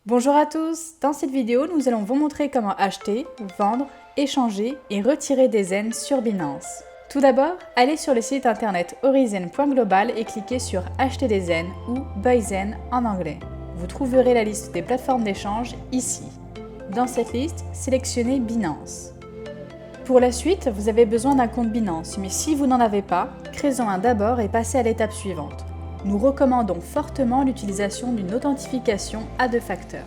Bonjour à tous, dans cette vidéo nous allons vous montrer comment acheter, vendre, échanger et retirer des zen sur Binance. Tout d'abord, allez sur le site internet horizen.global et cliquez sur acheter des zen ou buy zen en anglais. Vous trouverez la liste des plateformes d'échange ici. Dans cette liste, sélectionnez Binance. Pour la suite, vous avez besoin d'un compte Binance, mais si vous n'en avez pas, créez-en un d'abord et passez à l'étape suivante. Nous recommandons fortement l'utilisation d'une authentification à 2 facteurs.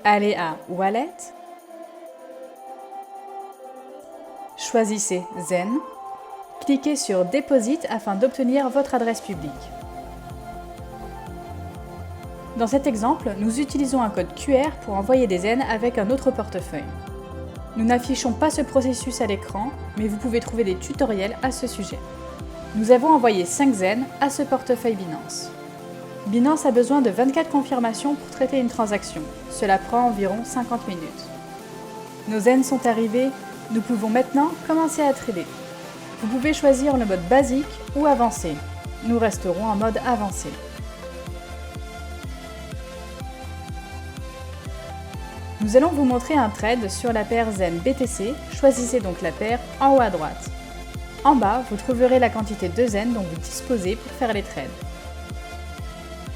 Allez à Wallet, choisissez Zen, cliquez sur Deposit afin d'obtenir votre adresse publique. Dans cet exemple, nous utilisons un code QR pour envoyer des zen avec un autre portefeuille. Nous n'affichons pas ce processus à l'écran, mais vous pouvez trouver des tutoriels à ce sujet. Nous avons envoyé 5 zen à ce portefeuille Binance. Binance a besoin de 24 confirmations pour traiter une transaction. Cela prend environ 50 minutes. Nos zen sont arrivés, nous pouvons maintenant commencer à trader. Vous pouvez choisir le mode basique ou avancé. Nous resterons en mode avancé. Nous allons vous montrer un trade sur la paire Zen BTC. Choisissez donc la paire en haut à droite. En bas, vous trouverez la quantité de Zen dont vous disposez pour faire les trades.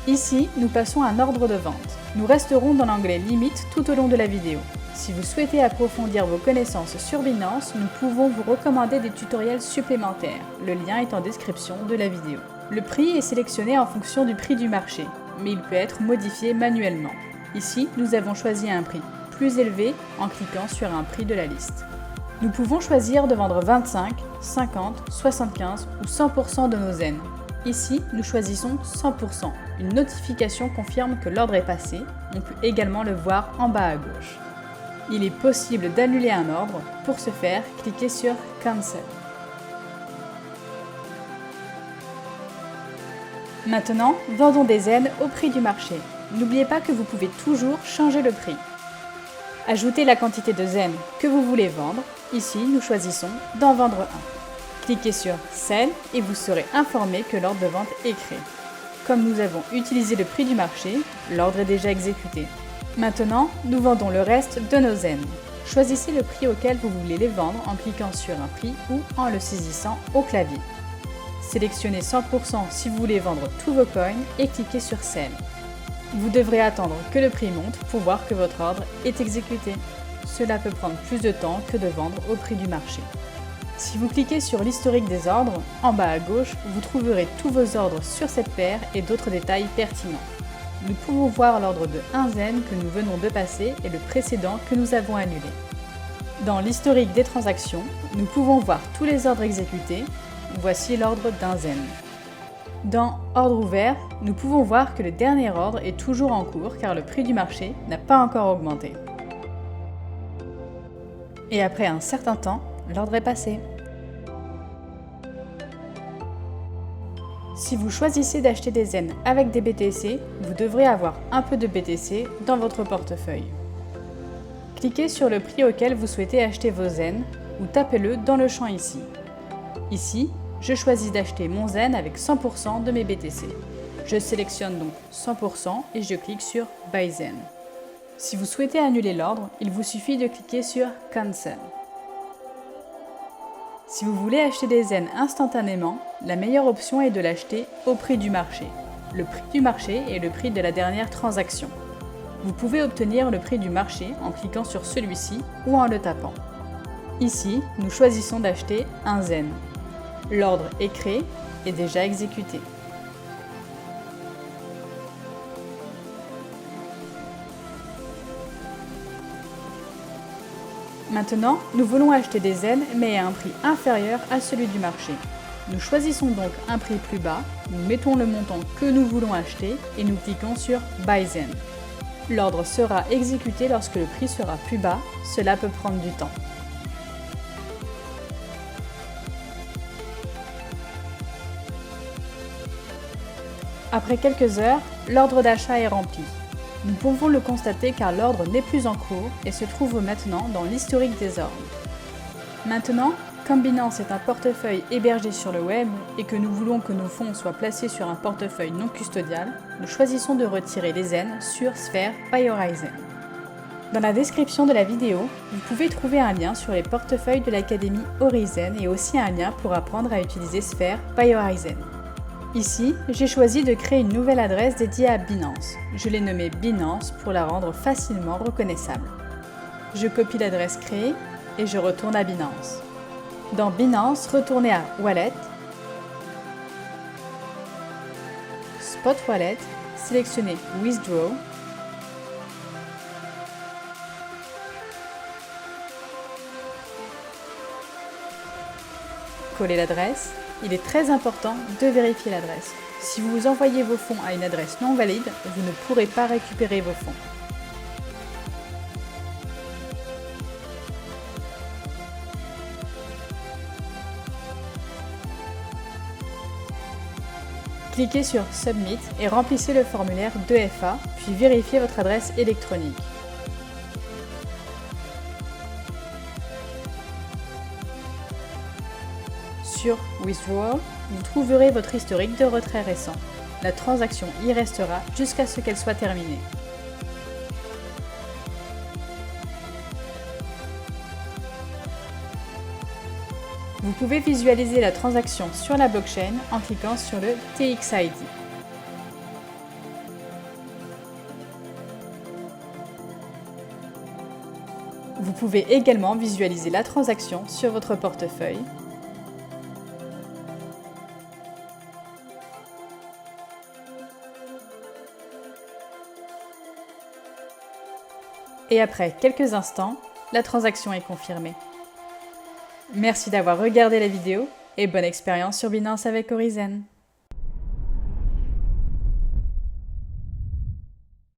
Ici, nous passons à un ordre de vente. Nous resterons dans l'onglet Limite tout au long de la vidéo. Si vous souhaitez approfondir vos connaissances sur Binance, nous pouvons vous recommander des tutoriels supplémentaires. Le lien est en description de la vidéo. Le prix est sélectionné en fonction du prix du marché, mais il peut être modifié manuellement. Ici, nous avons choisi un prix plus élevé en cliquant sur un prix de la liste. Nous pouvons choisir de vendre 25, 50, 75 ou 100% de nos zen. Ici, nous choisissons 100%. Une notification confirme que l'ordre est passé. On peut également le voir en bas à gauche. Il est possible d'annuler un ordre. Pour ce faire, cliquez sur Cancel. Maintenant, vendons des zen au prix du marché. N'oubliez pas que vous pouvez toujours changer le prix. Ajoutez la quantité de zen que vous voulez vendre. Ici, nous choisissons d'en vendre un. Cliquez sur Sell et vous serez informé que l'ordre de vente est créé. Comme nous avons utilisé le prix du marché, l'ordre est déjà exécuté. Maintenant, nous vendons le reste de nos zen. Choisissez le prix auquel vous voulez les vendre en cliquant sur un prix ou en le saisissant au clavier. Sélectionnez 100% si vous voulez vendre tous vos coins et cliquez sur Sell. Vous devrez attendre que le prix monte pour voir que votre ordre est exécuté. Cela peut prendre plus de temps que de vendre au prix du marché. Si vous cliquez sur l'historique des ordres, en bas à gauche, vous trouverez tous vos ordres sur cette paire et d'autres détails pertinents. Nous pouvons voir l'ordre de 1 zen que nous venons de passer et le précédent que nous avons annulé. Dans l'historique des transactions, nous pouvons voir tous les ordres exécutés. Voici l'ordre d'un zen. Dans Ordre ouvert, nous pouvons voir que le dernier ordre est toujours en cours car le prix du marché n'a pas encore augmenté. Et après un certain temps, l'ordre est passé. Si vous choisissez d'acheter des zen avec des BTC, vous devrez avoir un peu de BTC dans votre portefeuille. Cliquez sur le prix auquel vous souhaitez acheter vos zen ou tapez-le dans le champ ici. Ici, je choisis d'acheter mon zen avec 100% de mes BTC. Je sélectionne donc 100% et je clique sur Buy Zen. Si vous souhaitez annuler l'ordre, il vous suffit de cliquer sur Cancel. Si vous voulez acheter des zen instantanément, la meilleure option est de l'acheter au prix du marché. Le prix du marché est le prix de la dernière transaction. Vous pouvez obtenir le prix du marché en cliquant sur celui-ci ou en le tapant. Ici, nous choisissons d'acheter un zen. L'ordre est créé et déjà exécuté. Maintenant, nous voulons acheter des zen mais à un prix inférieur à celui du marché. Nous choisissons donc un prix plus bas, nous mettons le montant que nous voulons acheter et nous cliquons sur Buy Zen. L'ordre sera exécuté lorsque le prix sera plus bas, cela peut prendre du temps. Après quelques heures, l'ordre d'achat est rempli. Nous pouvons le constater car l'ordre n'est plus en cours et se trouve maintenant dans l'historique des ordres. Maintenant, comme Binance est un portefeuille hébergé sur le web et que nous voulons que nos fonds soient placés sur un portefeuille non custodial, nous choisissons de retirer les Zen sur Sphere by Horizen. Dans la description de la vidéo, vous pouvez trouver un lien sur les portefeuilles de l'Académie Horizen et aussi un lien pour apprendre à utiliser Sphere by Horizen. Ici, j'ai choisi de créer une nouvelle adresse dédiée à Binance. Je l'ai nommée Binance pour la rendre facilement reconnaissable. Je copie l'adresse créée et je retourne à Binance. Dans Binance, retournez à Wallet, Spot Wallet, sélectionnez Withdraw, collez l'adresse. Il est très important de vérifier l'adresse. Si vous envoyez vos fonds à une adresse non valide, vous ne pourrez pas récupérer vos fonds. Cliquez sur Submit et remplissez le formulaire 2FA, puis vérifiez votre adresse électronique. Sur Withdrawal, vous trouverez votre historique de retrait récent. La transaction y restera jusqu'à ce qu'elle soit terminée. Vous pouvez visualiser la transaction sur la blockchain en cliquant sur le TXID. Vous pouvez également visualiser la transaction sur votre portefeuille. Et après quelques instants, la transaction est confirmée. Merci d'avoir regardé la vidéo et bonne expérience sur Binance avec Horizen.